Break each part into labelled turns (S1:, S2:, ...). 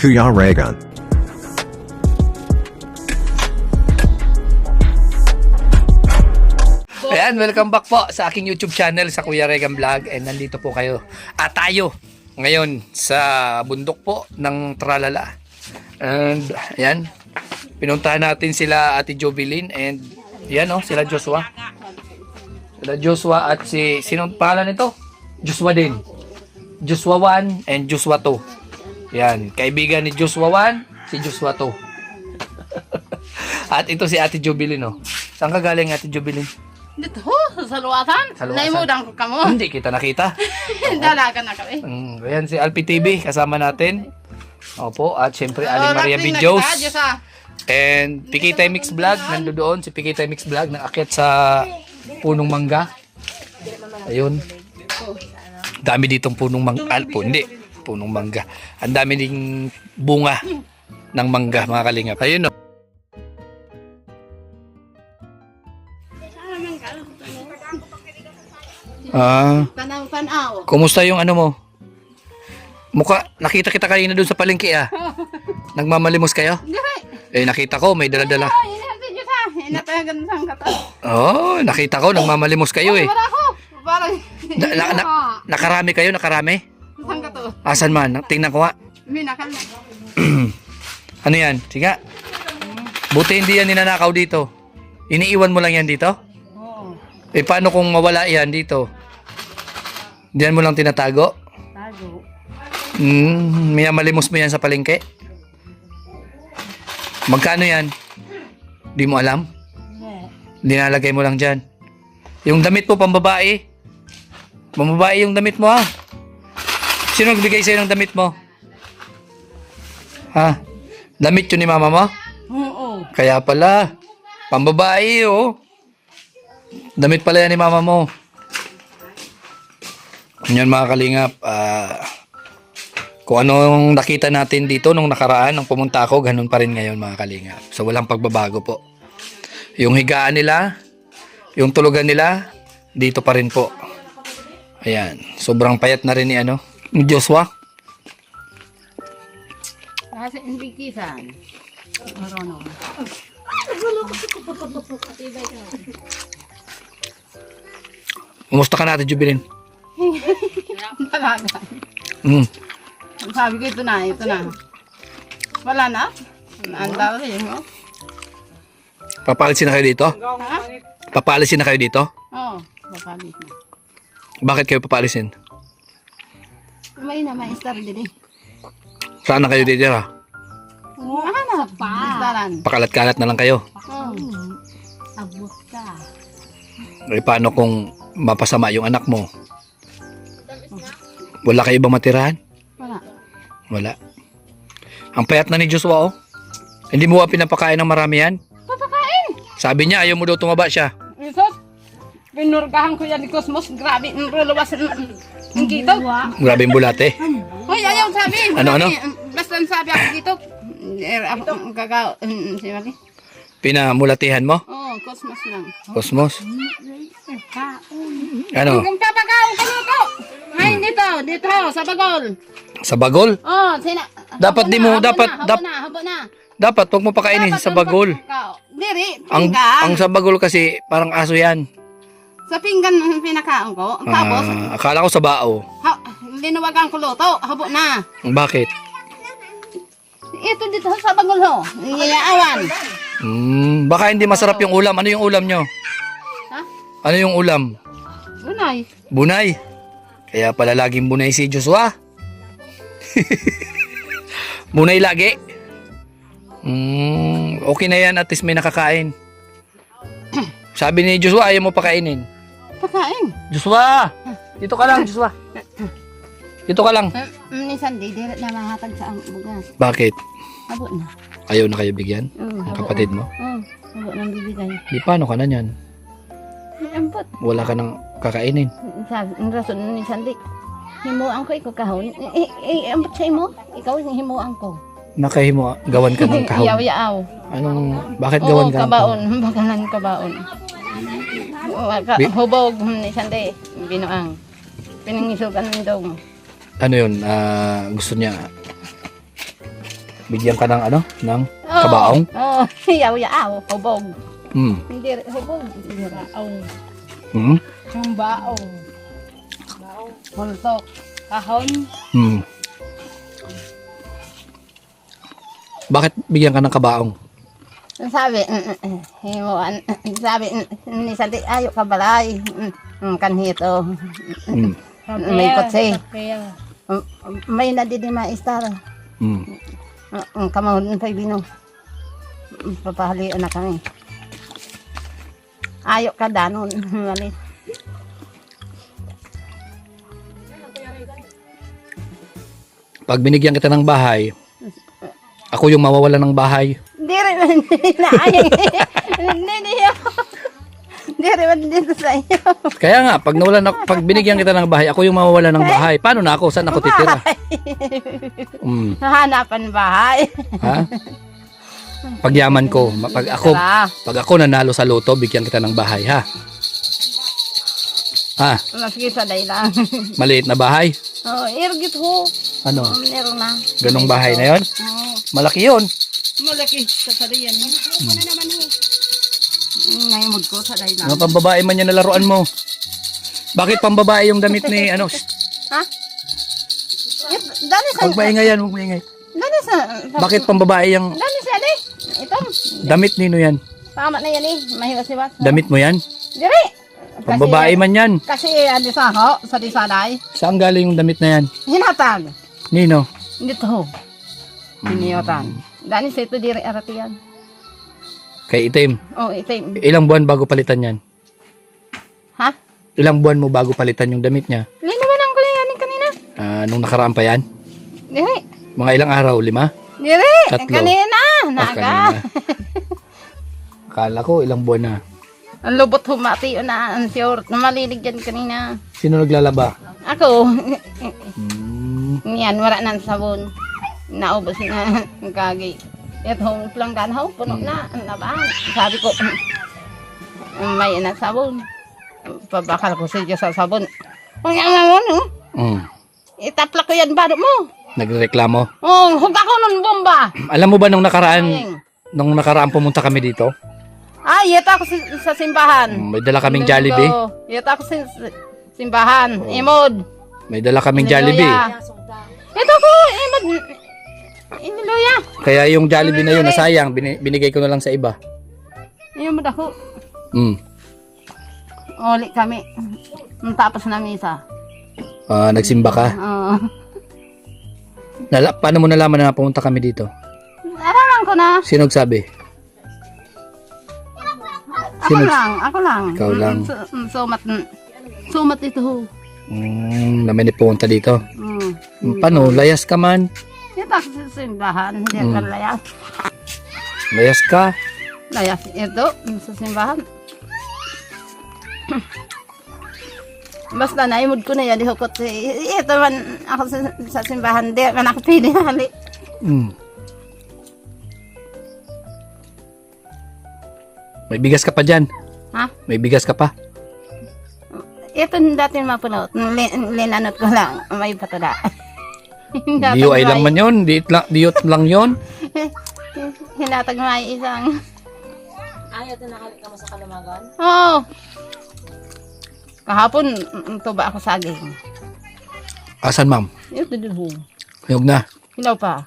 S1: Kuya Regan.
S2: Ayan, welcome back po sa aking YouTube channel sa Kuya Regan Vlog. And nandito po kayo. Tayo ngayon sa bundok po ng Tralala. And ayan, pinuntahan natin sila Ate Jovelyn and ayan sila Joshua. Sila Joshua at sinong pangalan nito? Joshua din. Joshua 1 and Joshua 2. Yan, kaibigan ni Joshua 1, si Joshua 2. At ito si Ate Jovelyn, Saan ka galing, Ate Jovelyn?
S3: Dito, sa luwasan.
S2: Sa luwasan.
S3: Naimudang ko kamo.
S2: Hindi kita nakita.
S3: Dalaga na kami.
S2: Ayan si Alpi TV, kasama natin. Opo, at syempre Aling Maria
S3: Rating
S2: Videos.
S3: na kita, Diyos,
S2: And Pikitay Mix Vlog, nandoon si Pikitay Mix Vlog, naakyat sa punong mangga. Ayun. Dami ditong punong mangga. Hindi, punong mangga. Ang dami ding bunga ng mangga, mga kalingap. Ayun,
S3: Tanaw-tanaw.
S2: Kumusta yung ano mo? Mukha, nakita kita kanina doon sa palengke Nagmamalimos kayo? Nakita ko, may dala-dala. Nakita ko, nagmamalimos kayo Nakarami kayo, nakarami? Asan man? Tingnan ko nga. Ano yan? Sige. Buti hindi yan ninanakaw dito. Iniiwan mo lang yan dito? Paano kung mawala yan dito? Diyan mo lang tinatago?
S3: Tago.
S2: May malimos mo yan sa palengke? Magkano yan? Di mo alam? Dinalagay mo lang dyan. Yung damit mo pambabae? Pambabae yung damit mo Sino nagbigay sa'yo ng damit mo? Damit yun ni mama mo?
S3: Oo.
S2: Kaya pala. Pambabae Damit pala yan ni mama mo. Yan mga kalingap. Kung anong nakita natin dito nung nakaraan, nung pumunta ako, ganun pa rin ngayon mga kalingap. So walang pagbabago po. Yung higaan nila, yung tulugan nila, dito pa rin po. Ayan. Sobrang payat na rin ni ni Joshua.
S3: Kasi hindi kisan. Marono.
S2: Kumusta ka natin, Jubilin?
S3: Talaga. Sabi ko ito na. Wala na? Naanda rin mo?
S2: Papalisin na kayo dito?
S3: Ha?
S2: Papalisin na kayo dito?
S3: Oo. Papalit na.
S2: Bakit kayo papalisin?
S3: May star din
S2: Saan na kayo dito?
S3: Ano pa? Staran.
S2: Pakalat-kalat na lang kayo.
S3: Abot ka.
S2: Paano kung mapasama yung anak mo? Wala kayo ibang matirahan?
S3: Wala.
S2: Wala. Ang payat na ni Joshua Hindi mo pinapakain ng marami yan?
S3: Papakain!
S2: Sabi niya ayaw mo daw tumaba siya.
S3: Isos, pinurgahan ko yan ni Cosmos. Grabe, luwas ang gito.
S2: Grabe yung bulate.
S3: Hoy, ayaw sabi.
S2: Ano?
S3: Basta sabi ako dito. Ako gagaw. Si Mali.
S2: Pinamulatihan mo?
S3: Oo, Cosmos lang.
S2: Cosmos? Ano?
S3: Kung papagaw ka nito. Ay, dito, sa Bagol.
S2: Sa bagol?
S3: Oh,
S2: Dapat di mo,
S3: habo
S2: dapat
S3: na.
S2: dapat huwag mo pakainin sa bagol.
S3: Diri,
S2: Ang
S3: pinggan.
S2: sa bagol kasi parang aso yan.
S3: Sa pinggan pinakaon ko. Tapos,
S2: Akala ko sa bao.
S3: linuwagan ko luto. Habo na.
S2: Bakit?
S3: Ito dito sa Bagol ho. Niyaawan.
S2: Baka hindi masarap yung ulam. Ano yung ulam nyo?
S3: Ha?
S2: Ano yung ulam?
S3: Bunay.
S2: Bunay. Kaya pala laging bunay si Joshua. Bunay lagi. Okay na yan, at least may nakakain. Sabi ni Joshua, ayaw mo pakainin.
S3: Pakain.
S2: Joshua! Dito ka lang, Joshua. Dito ka lang.
S3: Minsan di na mahatag sa ang bugas.
S2: Bakit?
S3: Habo na.
S2: Ayaw na kayo bigyan?
S3: Ang
S2: Ang kapatid mo?
S3: Habo nang bibigay.
S2: Di paano ka na yan?
S3: Ambot.
S2: Wala ka nang kakainin.
S3: Sabi, ang rason ni Sandik. Himuan ko ikaw kahon. Ambot sa imo. Ikaw himuan ko.
S2: Nakahimo, gawan ka ng kahon.
S3: Yaw-yaw.
S2: Bakit gawan ka ng
S3: kabaon.
S2: kahon?
S3: Bakalan kabaon. Hubog ni Sandik. Binuang. Pinangisugan ng dong.
S2: Ano yun? Gusto niya Bigyan ka ng ano? Ng kabaong?
S3: Oo, yaw-yaw, hubog.
S2: Hmm.
S3: Hindi, hubog. Hindi, baong.
S2: Hmm?
S3: Yung baong. Hultok. Kahon.
S2: Hmm. Bakit bigyan ka ng kabaong?
S3: Sabi, himuan. Sabi, ni Santi, ayo ka balay. Kanhito.
S2: Hmm.
S3: May kotse. May nadidima istar.
S2: Hmm.
S3: Kamahon pa bino. Papahalian na kami. Ayo ka danon. Mali.
S2: Pag binigyan kita ng bahay, ako yung mawawala ng bahay.
S3: Hindi rin na ayaw. Hindi rin dito sa iyo.
S2: Kaya nga, pag binigyan kita ng bahay, ako yung mawawala ng bahay. Paano na ako? Saan ako titira? Hmm.
S3: Hahanapan bahay.
S2: Ha? Pagyaman ko, pag ako nanalo sa loto, bigyan kita ng bahay, ha? Ha?
S3: Maski sa day lang.
S2: Maliit na bahay?
S3: Oh, irgit ho.
S2: Ano?
S3: Meron na.
S2: Ganong bahay na yon?
S3: Oh,
S2: Malaki yon.
S3: malaki sa sadayan. Ano naman ho? Ngayon ko sa day lang.
S2: Mga pambabae man yan na laruan mo. Bakit pambabae yung damit ni ano?
S3: Ha? Dali sa...
S2: Huwag maingay yan, huwag maingay.
S3: Dali sa...
S2: Bakit pambabae yung
S3: Dali sa ali. Ito.
S2: damit nino yan?
S3: Tama na yan eh. Mahiwas-hiwas.
S2: Damit mo yan?
S3: Diri.
S2: Pambabae man yan.
S3: Kasi ano sa ho, sa disaday.
S2: Saan galing yung damit na yan?
S3: Hinatag.
S2: Nino?
S3: Dito ho. Hiniyatan. Dani sa ito diri arati yan.
S2: Kay itim.
S3: Oh, itim.
S2: Ilang buwan bago palitan yan?
S3: Ha?
S2: Ilang buwan mo bago palitan yung damit niya?
S3: Hindi naman ang kulianin kanina.
S2: Nung nakaraan pa yan?
S3: Diri.
S2: Mga ilang araw? 5?
S3: Diri.
S2: Tatlo.
S3: Kanina. Naga.
S2: kanina. Akala ko ilang buwan na.
S3: Ang lubot humati na ang sure. Malilig yan kanina.
S2: Sino naglalaba?
S3: Ako.
S2: Hmm.
S3: Yan, wala na ang sabon. Naubos na ang kagi. Ito, pelanggan ho, puno na. Ang labahan. Sabi ko, may na sabon. Pabakal ko siya sa sabon. Ang yaman mo, no?
S2: Mm.
S3: Itaplak ko yan baro mo.
S2: Nagreklamo.
S3: Oh, hug ako nun bomba.
S2: Alam mo ba nung nakaraan pumunta kami dito?
S3: Ay, yata ako sa simbahan.
S2: May dala kaming Jollibee.
S3: Yata ako sa simbahan. Imod.
S2: May dala kaming Jollibee.
S3: Ito ko, imod. Iniluya.
S2: Kaya yung Jollibee na yun, nasayang. Binigay ko na lang sa iba.
S3: Imod ako.
S2: Mm.
S3: Uli kami. Tapos na misa.
S2: Nagsimba ka.
S3: Oo.
S2: Paano mo nalaman na pumunta kami dito?
S3: Arawan ko na.
S2: Sino nagsabi?
S3: Ako lang.
S2: Ikaw lang.
S3: Sumat ito ho.
S2: Na may pumunta dito. Paano? Layas ka man?
S3: Ito ako sa simbahan. Hindi ako layas.
S2: Layas ka?
S3: Layas ito sa simbahan. Basta naimod ko na yan. Ihukot ito man ako sa simbahan. Hindi man ako pinihali.
S2: May bigas ka pa dyan.
S3: Ha?
S2: May bigas ka pa.
S3: Ito dati mapulot. Linanot ko lang. May patula.
S2: DIY lang man yun. Diyot lang yun.
S3: Hinatag may isang.
S1: Ayaw ito nakalik ka mo sa Kalamagan?
S3: Oo. Kahapon, tuba ako saging.
S2: Asan ma'am?
S3: Ito din ho.
S2: Huyog na.
S3: Hilaw pa.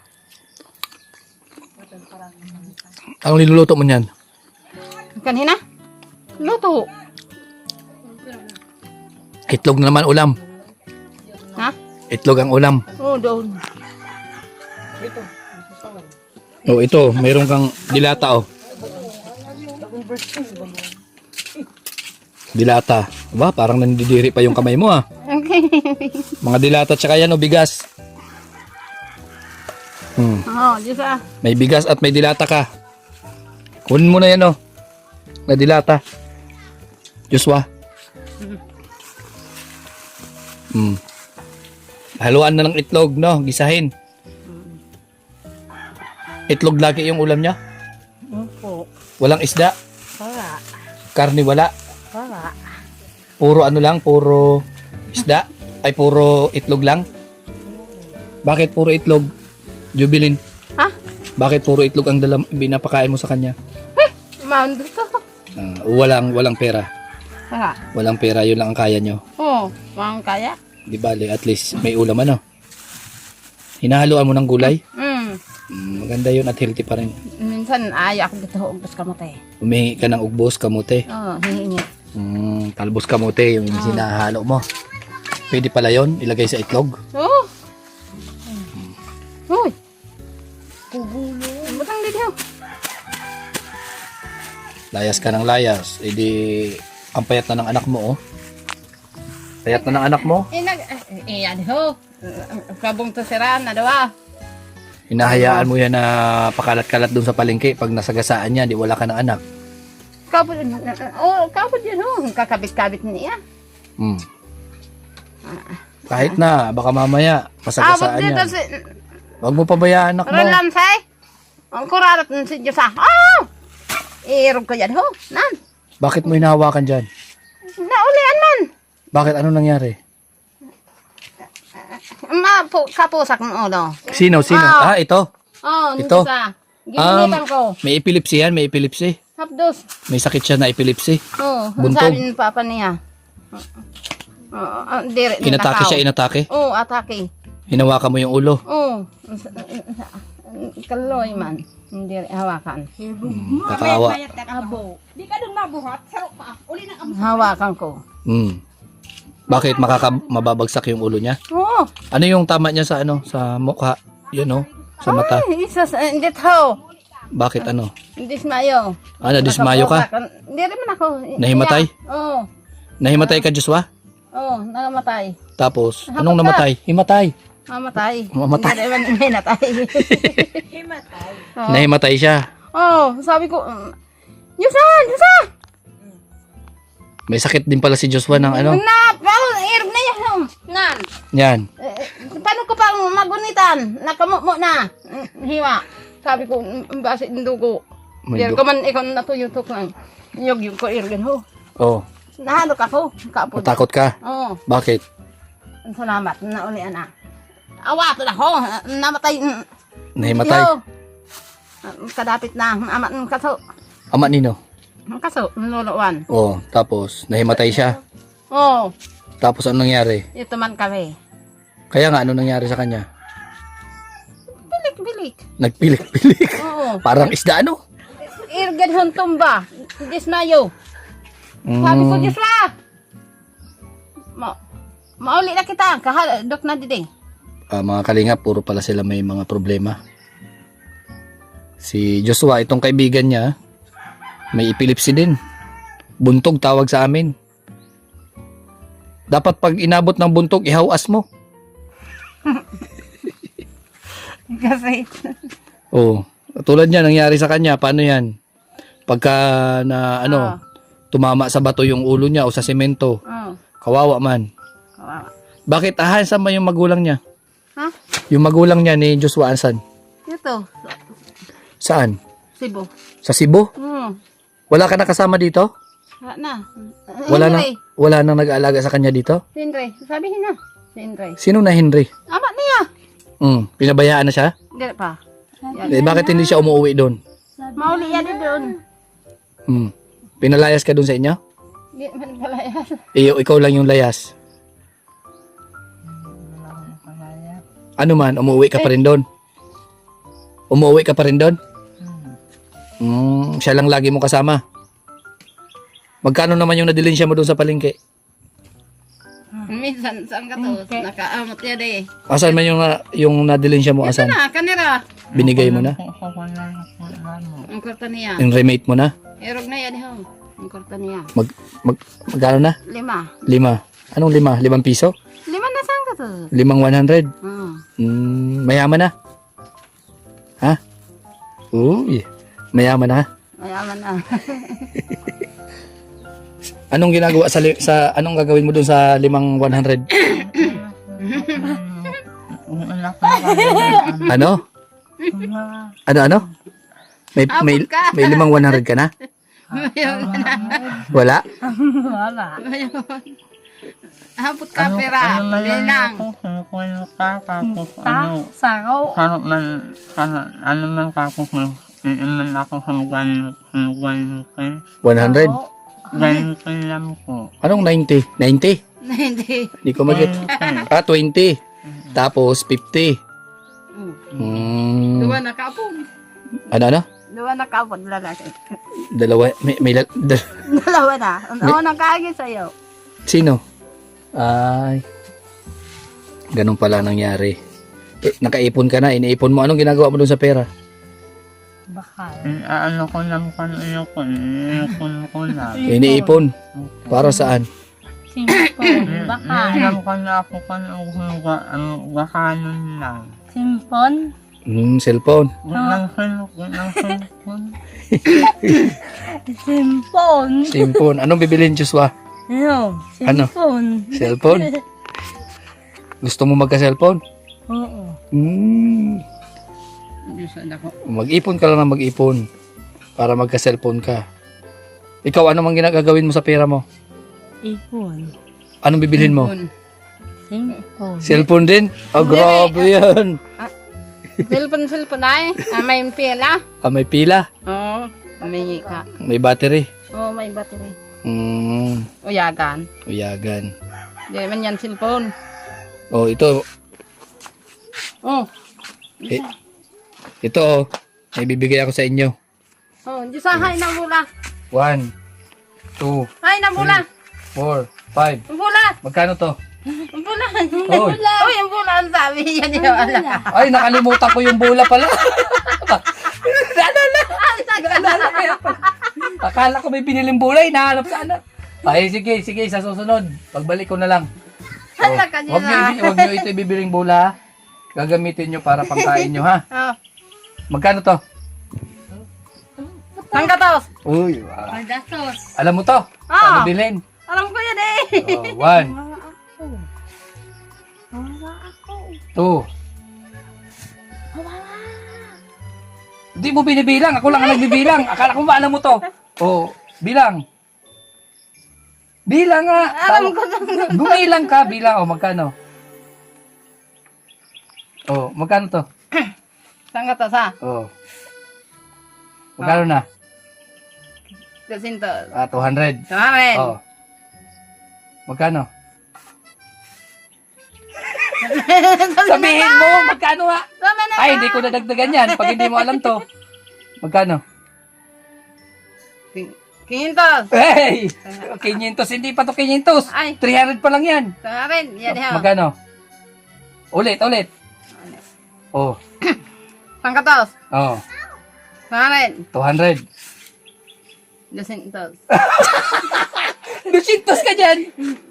S2: Anong niluluto mo niyan?
S3: Kanina? Luto.
S2: Itlog na naman ulam.
S3: Ha?
S2: Itlog ang ulam.
S3: Oo, doon.
S2: Oh, ito, mayroon kang dilata oh. Dilata. Aba, parang nandidiri pa yung kamay mo ah.
S3: Okay.
S2: Mga dilata tsaka yan oh, bigas.
S3: Oo, Diyos ah.
S2: May bigas at may dilata ka. Kunin mo na yan oh. Na dilata. Joshua. Haluan na ng itlog, no? Gisahin. Itlog lagi yung ulam niya?
S3: Opo.
S2: Walang isda?
S3: Wala.
S2: Karne wala?
S3: Wala.
S2: Puro ano lang? Puro isda? Ay puro itlog lang? Bakit puro itlog? Jubilin?
S3: Ha?
S2: Bakit puro itlog ang binapakain mo sa kanya?
S3: Mando to.
S2: Walang pera.
S3: Ha.
S2: Walang pera, yun lang ang kaya nyo.
S3: Oo, mang kaya.
S2: Di bale, at least may ulam ano. Hinahaluan mo ng gulay. Maganda yun at healthy pa rin.
S3: Minsan ayak dito ubos kamote.
S2: Humihingi ka ng ugbos, kamote.
S3: Oo, hihingi.
S2: Talbos kamote, yung sinahalo mo. Pwede pala yun, ilagay sa itlog.
S3: Oo. Uy. Butang dito.
S2: Layas ka ng layas. E di, ang payat na ng anak mo, oh. Payat na ng anak mo.
S3: Iyan ho. Kabong to siraan na daw.
S2: Hinahayaan mo yan na pakalat-kalat dun sa palengke. Pag nasagasaan niya, di wala ka ng anak.
S3: Kapod yun ho. Kakabit-kabit niya.
S2: Kahit na, baka mamaya, masagasaan
S3: dito
S2: yan.
S3: si
S2: Huwag mo pabayaan anak mo.
S3: Relansay. Ang kurarat ng si Diyos ah. Irog ko yan ho. Nan.
S2: Bakit mo hinahawakan dyan?
S3: Naulian man.
S2: Bakit? Ano nangyari?
S3: Kapusak ng ulo.
S2: Sino? Ito.
S3: Oh,
S2: Ito?
S3: Ginitan ko.
S2: May epilepsy yan, may epilepsy.
S3: Hapdos.
S2: May sakit siya na epilepsy.
S3: Oh,
S2: Buntog.
S3: sabi ng papa niya.
S2: Inatake siya, inatake.
S3: Oo, atake.
S2: Hinawakan mo yung ulo.
S3: Oo. Kaloy man. Hindi hawakan.
S2: Kakaawa.
S1: Di ka dun mabuhat. Sarok pa. Uli na ang
S3: Hawakan ko.
S2: Bakit mababagsak yung ulo niya?
S3: Oo.
S2: Ano yung tama niya sa sa mukha? Yun oh, sa mata.
S3: Ay, hindi ho.
S2: Bakit ano?
S3: Dismayo.
S2: Nadismayo ka?
S3: Hindi rin man ako.
S2: Nahimatay?
S3: Oo.
S2: Nahimatay ka, Joshua?
S3: Oo, namatay.
S2: Tapos, anong namatay? Himatay.
S3: Mamatay.
S2: Mamatay.
S3: Hindi rin man hinatay.
S1: himatay.
S2: Nahimatay siya.
S3: Oo, sabi ko, Yusa!
S2: May sakit din pala si Joshua ng ano?
S3: Irog na yan. Nan.
S2: Yan.
S3: Paano ko pang magunitan? Nakamumo na. Hiwa. Sabi ko, base ng dugo.
S2: May
S3: Pero
S2: dugo.
S3: kaman ikaw natuyutok lang. Yung ko irgan ho.
S2: Oh,
S3: Nahalok ako. Kapo.
S2: matakot ka?
S3: Oo.
S2: Bakit?
S3: Salamat. Naulian na. Awato na ho. Namatay.
S2: Nahimatay?
S3: Yo. Kadapit na. Amat ng kaso.
S2: Ama nino?
S3: Ang kaso. Nululuan.
S2: Oh, tapos, nahimatay siya.
S3: Oo.
S2: Tapos, anong nangyari?
S3: Ito man kami.
S2: Kaya nga, ano nangyari sa kanya?
S3: Bilik-bilik.
S2: Nagpilik-pilik.
S3: Oo.
S2: Parang isda, ano?
S3: Irgan hon tumba. Dismayo. Sabi ko, Diyos la. Mauli na kita. Dok na didi.
S2: Mga kalingap, puro pala sila may mga problema. Si Joshua, itong kaibigan niya, may epilepsy din. Buntog tawag sa amin. Dapat pag inabot ng buntog, ihawas mo.
S3: Kasi.
S2: Oh, tulad niya, nangyari sa kanya, paano yan? Pagka na tumama sa bato yung ulo niya o sa semento, kawawa man.
S3: Kawawa.
S2: Bakit ahasan ba yung magulang niya?
S3: Ha?
S2: Yung magulang niya ni Joshua asan?
S3: Ito.
S2: Saan?
S3: Cebu.
S2: Sa Cebu? Wala ka na kasama dito?
S3: Na.
S2: Wala nang nag-aalaga sa kanya dito?
S3: Henry. Sabihin na. Si Henry.
S2: Sino na Henry?
S3: Ama niya.
S2: Pinabayaan na siya?
S3: Hindi pa.
S2: Bakit hindi siya umuwi doon?
S3: Mauli yan doon.
S2: Pinalayas ka doon sa inyo?
S3: Hindi man pala yan.
S2: Ikaw lang yung layas. Ano man, umuwi ka pa rin doon? Umuwi ka pa rin doon? Siya lang lagi mo kasama. Magkano naman yung nadilin siya mo doon sa palengke?
S3: Minsan, saan ka to? Nakaamot yan eh.
S2: Asan man yung nadilin siya mo?
S3: Ito
S2: Asan?
S3: na, kanira.
S2: Binigay mo na?
S3: Ang kwarta niya.
S2: Yung remate mo na?
S3: Erog na yan ho. Ang kwarta niya.
S2: Magkano na?
S3: 5.
S2: 5. Anong 5? 5 piso?
S3: 5 na saan ka to?
S2: 5,100?
S3: Oo.
S2: Mayaman na? Ha? Uy, mayaman na.
S3: Mayaman na.
S2: Anong ginagawa anong gagawin mo dun sa 5,100? Ano? Ano? May 5,100 ka na? Wala?
S3: Wala. Hapot ka pera. Bilang.
S4: Saraw. Ano man kapos mo, iiman ako hanggang
S2: 100.
S4: ganito lang po.
S2: Anong 90? 90?
S3: Hindi.
S2: Hindi ko mag-get. 20. Tapos 50.
S3: Dua na kapon.
S2: Ano?
S3: Dua na kapon lalaki.
S2: Dalawa.
S3: Dalawa na. Ano na kagi sa'yo?
S2: Sino? Ay. Ganun pala nangyari. Nakaipon ka na. Iniipon mo. Anong ginagawa mo dun sa pera?
S4: Bakal. Ano ko lang ko lang.
S2: Iniipon. Para saan?
S4: Simpon. Bakal. Alam ko na ako ang bakalan lang. Simpon?
S2: Cellphone.
S4: Simpon.
S2: Cellphone. Anong bibilin, Joshua?
S4: Ano?
S2: Cellphone? Gusto mo magka-cellphone?
S4: Oo.
S2: Mag-ipon ka lang na mag-ipon para magka-cellphone ka. Ikaw, ano mang ginagagawin mo sa pera mo?
S4: Ipon.
S2: Anong bibilhin mo?
S4: Simpon.
S2: Cellphone din? Oh, grabe yan.
S3: Silpon ay. May pila.
S2: May pila.
S3: Oo. Humingi ka.
S2: May battery.
S3: Oo, may battery.
S2: Uyagan.
S3: Di man yan cellphone.
S2: Oh, ito.
S3: Oh.
S2: Ito, oh. May bibigay ako sa inyo.
S3: Oh, di sa hay na mula.
S2: 1, 2,
S3: Hay na mula.
S2: 4, 5.
S3: Mula.
S2: Magkano to?
S3: Mula.
S2: Oy.
S3: Uy, yung mula ang sabi niya niyo ala.
S2: Ay, nakalimutan ko yung bola pala. Akala ko may biniling bola, hinahanap sana. Ay, sige, sa susunod. Pagbalik ko na lang. So, wag nyo ito ibibiling bola, ha? Gagamitin nyo para pangkain nyo, ha?
S3: Oh.
S2: Magkano to?
S3: Sangkatos.
S2: Uy, wow.
S4: Datos.
S2: Alam mo to? Paano bilhin?
S3: Alam ko yan eh.
S2: Oh, 1, 2. Hindi mo binibilang. Ako lang ang nagbibilang. Akala ko ba alam mo to? Oh, bilang. Bilang nga.
S3: Alam ko to.
S2: Gumilang ka. Bilang. Oh, magkano? Oh, magkano to?
S3: Sangkatos ha.
S2: Oh. Magkano na?
S3: 200.
S2: 200.
S3: Tumarin.
S2: Oh. Magkano? Sabihin mo, magkano nga?
S3: Tama na.
S2: Ay, hindi ko nadagdagan yan pag hindi mo alam to. Magkano?
S3: 500.
S2: Hey! 500, hindi pa to 500.
S3: Ay.
S2: 300 pa lang yan.
S3: Tumarin. Yan ha.
S2: Magkano? Ulit. Oh.
S3: Sangkatos.
S2: Oh.
S3: Tumarin.
S2: 200.
S3: 200.
S2: 200 ka dyan.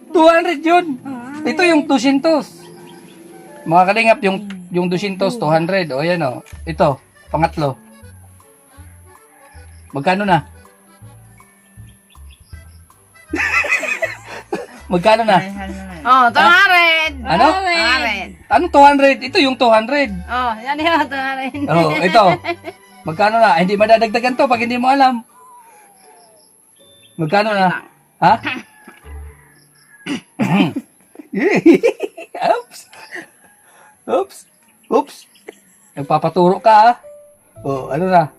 S2: 200 yun. Ito yung 200. Mga kalingap, yung 200, 200. O yan o. Ito, pangatlo. Magkano na? Magkano na?
S3: Oh, tumarin.
S2: Ano?
S3: Tumarin.
S2: Anong 200? Ito yung 200.
S3: Oh, yan yun. Tumarin.
S2: Oh, ito. Magkano na? Hindi madadagdagan to pag hindi mo alam. Magkano na? Ha? Oops. Nagpapaturo ka, ha? Oh, ano na?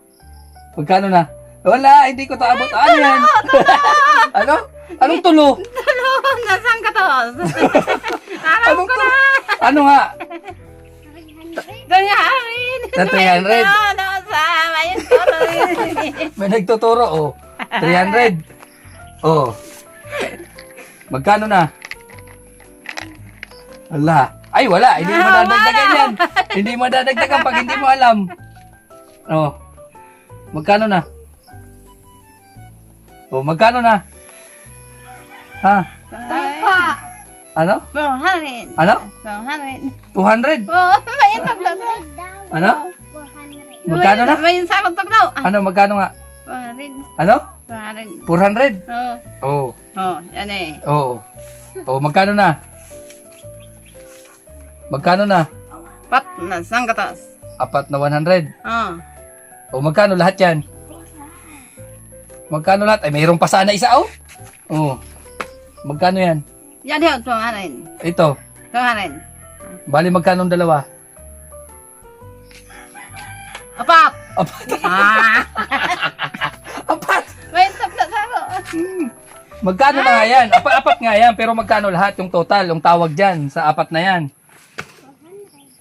S2: Magkano na? Wala, hindi ko taabot. Ano yan? Ano? Anong tulo?
S3: Sangkatos. Alam ko na.
S2: Ano nga?
S3: Tumarin.
S2: Na 300?
S3: Ano sa mayon ko.
S2: May nagtuturo, oh. 300. Oh. Magkano na? Wala. Ay, wala. Hindi mo madadagdagan yan. Hindi mo madadagdagan pag hindi mo alam. Oh. Magkano na? Oh, magkano na? Ha? Ano?
S3: 200.
S2: Ano? 200?
S3: 200. Oh, mayon taglaw.
S2: Ano? Magkano na?
S3: Mayon sa akong taglaw.
S2: Ano? Magkano nga?
S3: 200.
S2: Ano?
S3: 200.
S2: 400?
S3: Oh.
S2: Oh.
S3: Oh, yan eh.
S2: Oo. Oh, magkano na? Magkano na?
S3: Pat na sangkatos.
S2: 4 na 100.
S3: Oh.
S2: O magkano lahat yan? Magkano lahat? Ay, mayroon pa sana isa, oh. Oh. Magkano yan?
S3: Yan yun, tumarin.
S2: Ito.
S3: Tumarin.
S2: Bali magkano ang dalawa?
S3: Apat!
S2: Apat.
S3: Ah!
S2: Apat.
S3: May tapla saro.
S2: Magkano na nga yan? Apat nga yan, pero magkano lahat yung total, yung tawag dyan sa apat na yan?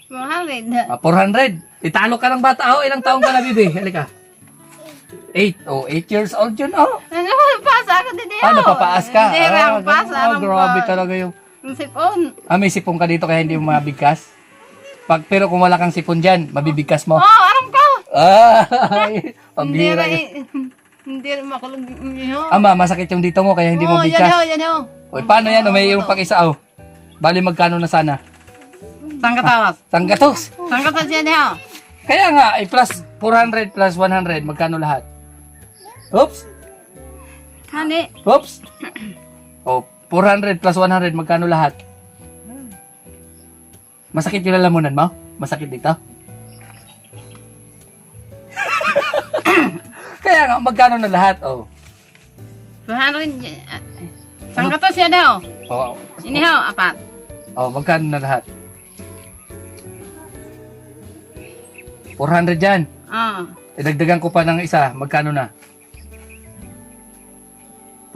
S3: 400.
S2: 400. Italo ka ng bata. Oh, ilang taong ka na, bibi? Halika. 8. Oh, 8 years old yun, oh.
S3: Ano, pasa ako din
S2: Ah, napapaas ka?
S3: Hindi lang, pasa.
S2: Ah, grabe talaga yung...
S3: Yung sipon.
S2: Ah, may sipon ka dito kaya hindi mo mabigkas? Pero kung wala kang sipon dyan, mabibigkas mo?
S3: Oh, alam ko!
S2: Ah,
S3: Hindi
S2: pambira
S3: rin,
S2: yun.
S3: hindi rin makulog yun.
S2: Ama, masakit yung dito mo kaya hindi mo
S3: Oh,
S2: bigkas.
S3: yan yun.
S2: Uy, paano yan? May yung pang isa, oh. Bali, magkano na sana?
S3: Sangkatawas.
S2: Tanggatos.
S3: Sangkatawas yan yun.
S2: Kaya nga, plus 400 plus 100, magkano lahat? Oops.
S3: Hani.
S2: Oops. Oh, 400 plus 100, magkano lahat? Masakit yung lalamunan mo? Masakit dito? Kaya nga, magkano na lahat? Oh.
S3: 200. Sangkatawas yan yun.
S2: Oh,
S3: Ini ho, apat.
S2: oh, magkano na lahat? 400 dyan.
S3: Oh.
S2: Idagdagan ko pa ng isa, magkano na?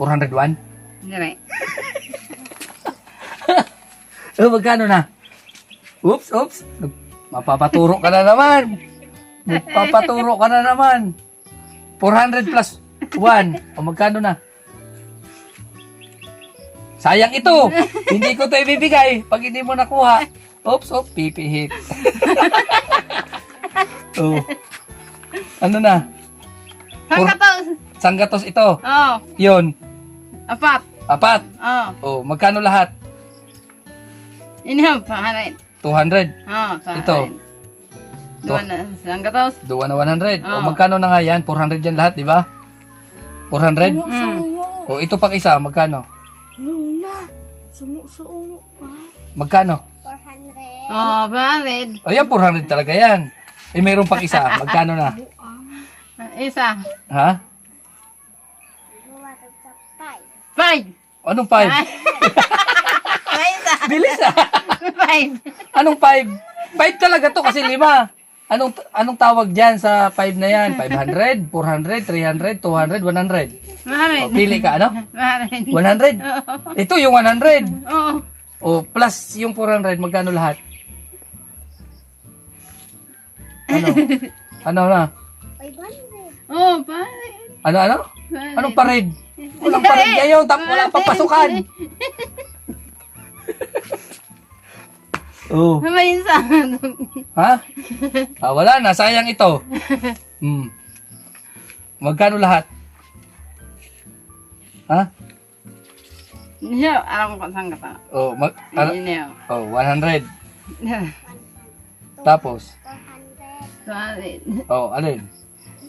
S2: 401?
S3: Hindi rin.
S2: Oh, magkano na? Oops. Mapapaturo ka na naman. Mapapaturo ka na naman. 400 plus 1. O magkano na? Sayang ito. Hindi ko ito ibibigay pag hindi mo nakuha. Oops, pipihit. Oh. Ano na?
S3: Sangkatawas.
S2: Sanggatos ito.
S3: Oh.
S2: Yun.
S3: Apat.
S2: 4.
S3: Oh.
S2: Oh, magkano lahat?
S3: Ini ho, 200.
S2: 200.
S3: Oh,
S2: Ito.
S3: Dua na. Sangkatawas.
S2: Duwa na 100. O
S3: Oh.
S2: magkano na nga yan? 400 yan lahat, di ba? 400? O ito pang isa, magkano? Magkano?
S3: Oh, 400.
S2: O yan, 400 talaga yan. Eh, mayroon pang isa. Magkano na?
S3: Isa.
S2: Ha?
S3: 5.
S2: Anong 5?
S3: Ay, isa.
S2: Bilis ah.
S3: 5.
S2: Anong 5? 5 talaga to kasi 5. Anong tawag dyan sa 5 na yan? 500, 400, 300, 200, 100. O, pili ka, ano?
S3: 100.
S2: 100. Ito yung 100.
S3: Oh.
S2: O, plus yung 400, magkano lahat? Ano? Ano na?
S3: Oh, pare.
S2: Ano? Anong pared? Walang pared ngayon, wala pang pasukan. Oh.
S3: May isa.
S2: Ha? Ah, wala na, sayang ito. Magkano lahat? Ha?
S3: Niyo, alam ko saan ka pa.
S2: Oh,
S3: Niyo.
S2: 100. Tapos,
S3: 200.
S2: oh, alin?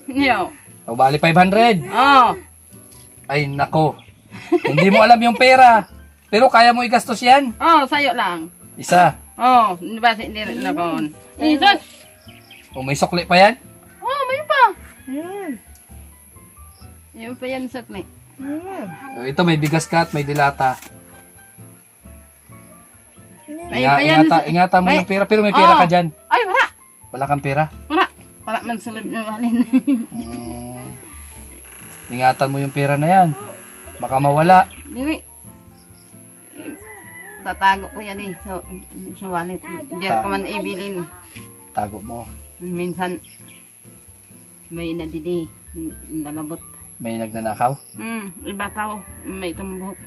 S3: Niyo.
S2: Oh, bali 500.
S3: Oh.
S2: Ay, nako. Hindi mo alam yung pera. Pero kaya mo igastos yan.
S3: Oh, sayo lang.
S2: Isa.
S3: Oh, hindi ba hindi rin na kon. Isa.
S2: O, may sukli pa yan?
S3: Oh, may pa. Yung pa yan sa klik.
S2: O, ito, may bigas ka at may dilata.
S3: May pa yan.
S2: Ingatan mo
S3: May-
S2: yung pera. Pero may pera
S3: Oh.
S2: ka dyan.
S3: Ay, wala.
S2: Wala kang pera.
S3: Wala. Wala man sulod na walin.
S2: Ingatan mo yung pera na yan. Baka mawala.
S3: Dili. Tatago ko yan eh. Sa wallet. Hindi ko man ibilin.
S2: Tago mo.
S3: Minsan, may nadidi. Nalabot.
S2: May nagnanakaw.
S3: Iba tao. May tumbuhok.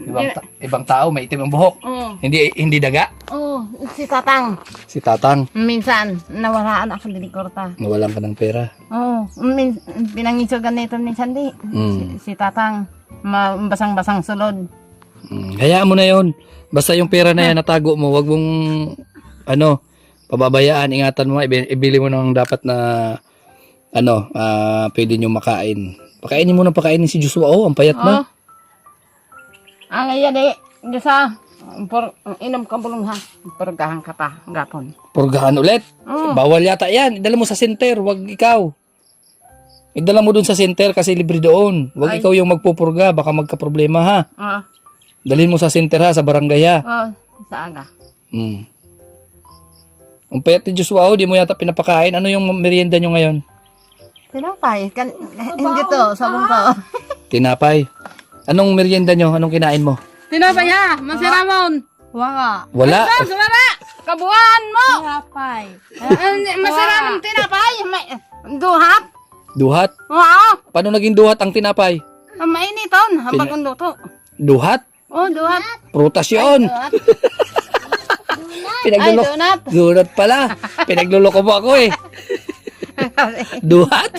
S2: Ibang tao, may itim ang buhok.
S3: Oh.
S2: Hindi daga.
S3: Oh, si Tatang.
S2: Si Tatang.
S3: Minsan, nawalaan ako dili korta.
S2: Nawalan ka ng pera.
S3: Oh, pinangisogan nito minsan di. Si Tatang. Basang-basang sulod.
S2: Hayaan mo na yon. Basta yung pera na yan, natago mo. Wag mong, pababayaan. Ingatan mo. Ibili mo ng dapat na, pwede nyo makain. Pakainin mo ng pakainin si Joshua. Oh, ang payat na.
S3: Ang iya di. Diyasa. Inom ka bulong ha. Purgahan ka pa. Gapon.
S2: Purgahan ulit. Bawal yata yan. Idala mo sa center. Wag ikaw. Idala mo dun sa center kasi libre doon. Wag ikaw yung magpupurga. Baka magka-problema ha. Dalhin mo sa center ha, sa barangay ha.
S3: Oh, sa aga.
S2: Hmm. Ang payat ni Joshua, di mo yata pinapakain. Ano yung merienda nyo ngayon?
S3: Tinapay. Hindi to, sabong ko.
S2: Tinapay. Anong merienda nyo? Anong kinain mo?
S3: Tinapay ha, Masiramon. Wala.
S2: Wala.
S3: Wala. Kabuhan mo.
S4: Tinapay.
S3: Masiramon tinapay. May duhat.
S2: Duhat?
S3: Oo.
S2: Paano naging duhat ang tinapay?
S3: Mainiton. Habang unduto.
S2: Duhat?
S3: Oh, duhat.
S2: Prutas yun.
S3: Duhat. Ay,
S2: Pinaglulok.
S3: donut.
S2: Donut pala. Pinagluloko mo ako eh. Duhat?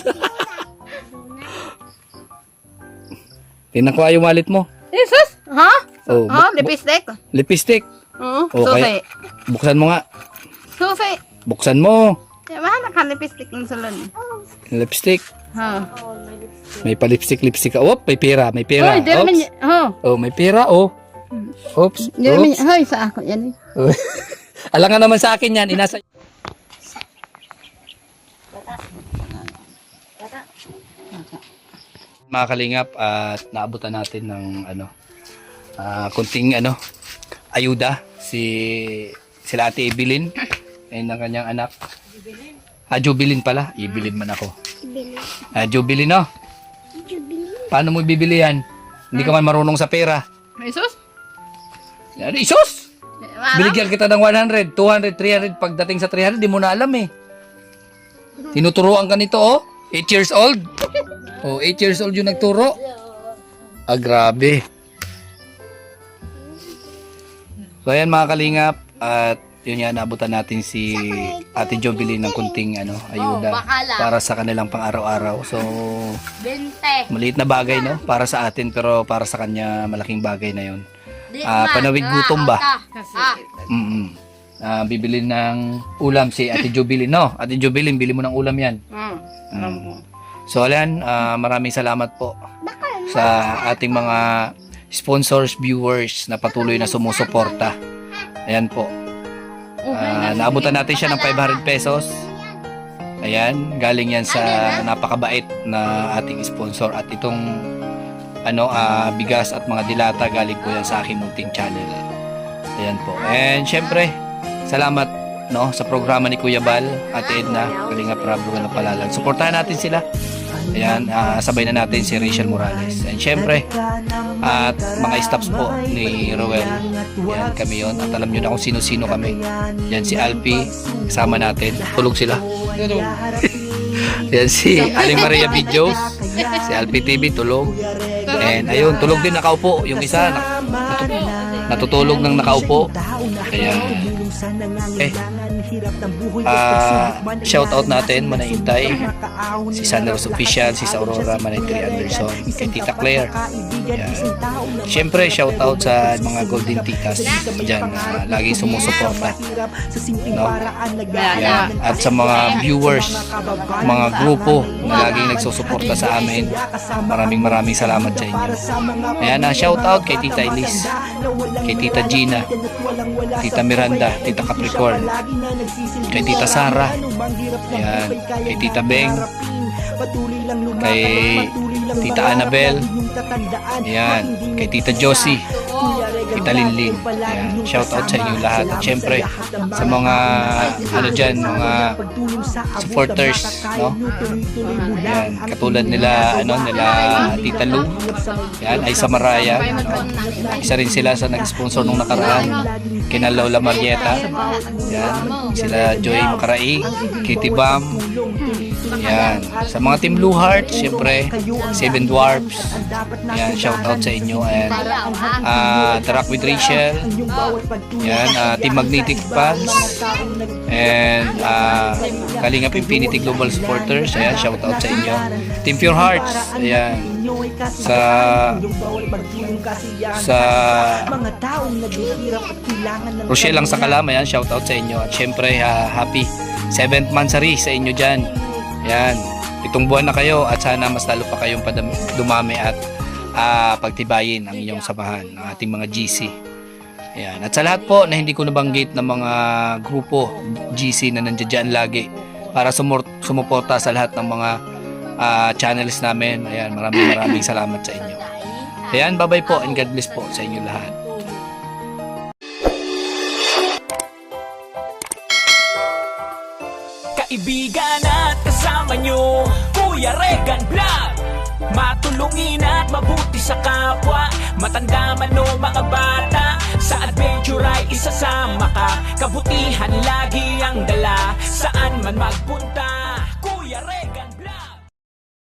S2: Pinakuha yung wallet mo.
S3: Jesus. Ha?
S2: Oh,
S3: Oh, lipstick.
S2: lipstick.
S3: Oo.
S2: Oh,
S3: Susi.
S2: kaya- Buksan mo nga.
S3: Susi.
S2: Buksan mo.
S3: Mahal ka lipstick ng salon.
S2: Lipstick.
S3: Ha.
S2: May pa-lipstick ka. Op, may pera. May pera.
S3: Oy, di naman
S2: Oops.
S3: y- oh.
S2: Oh, may pera. Oh. Oops.
S3: Di naman
S2: Oops.
S3: hoy, sa ako yan.
S2: Alangan naman sa akin yan. Inasa. Mga kalingap, at naabutan natin ng kunting ayuda sila Ate Evelyn and ang kanyang anak. Jubilin pala. Ibilin man ako. Jubilin, no? Paano mo bibili yan? Hindi ka man marunong sa pera.
S3: Jesus?
S2: Yan, Isus! Binigyan kita ng 100, 200, 300. Pagdating sa 300, di mo na alam eh. Tinuturoan ka nito, oh. 8 years old. Oh, 8 years old yung nagturo. Grabe. So, ayan mga kalingap. At yun yan, naabutan natin si Ate Jobilin ng kunting ayuda para sa kanilang pang-araw-araw. So,
S4: 20.
S2: maliit na bagay, no? Para sa atin, pero para sa kanya, malaking bagay na yun. Panawid gutom ba? Bibili ng ulam si Ate Jobilin, no? Ate Jobilin, bili mo ng ulam yan. So, ayan, maraming salamat po sa ating mga sponsors, viewers na patuloy na sumusuporta. Ayan po. Naabutan natin siya ng 500 pesos. Ayan, galing yan sa napakabait na ating sponsor. At itong bigas at mga dilata galing po yan sa aking munting channel. Ayan po. And syempre, salamat sa programa ni Kuya Bal, Ate Edna, Kalingap Rob, Ruel Palalag. Suportahan natin sila. Ayan, sabay na natin si Rachel Morales. And syempre, at mga staffs po ni Ruel. Yan, kami yon. At alam nyo na kung sino-sino kami. Yan si Alpi, kasama natin. Tulog sila. Yan si Aling Maria Videos, si Alpi TV, tulog. And ayun, tulog din, nakaupo. Yung isa, natutulog ng nakaupo. Ayan. Shout out natin, Manay Intay, si Sanders Official, si Aurora, Manay 3 Anderson, kay Tita Claire. Ayan. Siyempre, shout out sa mga Golden Titas dyan na lagi sumusuporta. No? Ayan. At sa mga viewers, mga grupo na laging nagsusuporta sa amin, maraming salamat sa inyo. Ayan, shout out kay Tita Elise, kay Tita Gina, Tita Miranda, Tita Capricorn, kay Tita Sara, ayan, kay Tita Beng, kay Tita Annabel, ayan, kay Tita Josie, Tita Linlin. Ayan, shout out sa inyo lahat. At syempre, sa mga mga supporters, no? Ayan, katulad nila Tita Lu, ayan, Aisa Maraya, no? Isa rin sila sa nag-sponsor nung nakaraan, kina Lola Marieta, ayan, sila Joy Makarai, Kitty Bam, ayan, sa mga Team Blue Heart, syempre, Seven Dwarfs, ayan, shout out sa inyo. And The Rock with Rachel, ayan, Team Magnetic Fans, and Kalingap Infinity Global Supporters, ayan, shout out sa inyo. Team Pure Hearts, ayan, sa Rochelle lang sa Kalam, ayan, shout out sa inyo. At syempre, happy 7th monthsary sa inyo dyan. Ayan, itong buwan na kayo at sana mas lalo pa kayong dumami at pagtibayin ang inyong samahan ng ating mga GC. Ayan. At sa lahat po na hindi ko nabanggit ng mga grupo GC na nandiyan dyan lagi para sumuporta sa lahat ng mga channels namin. Ayan, maraming salamat sa inyo. Ayan, bye-bye po and God bless po sa inyo lahat.
S5: Kaibigan at kasama nyo, Kuya Regan Vlog. Matulungin at mabuti sa kapwa, matanda man o mga bata, sa adventure ay isasama ka. Kabutihan lagi ang dala, saan man magpunta, Kuya Regan.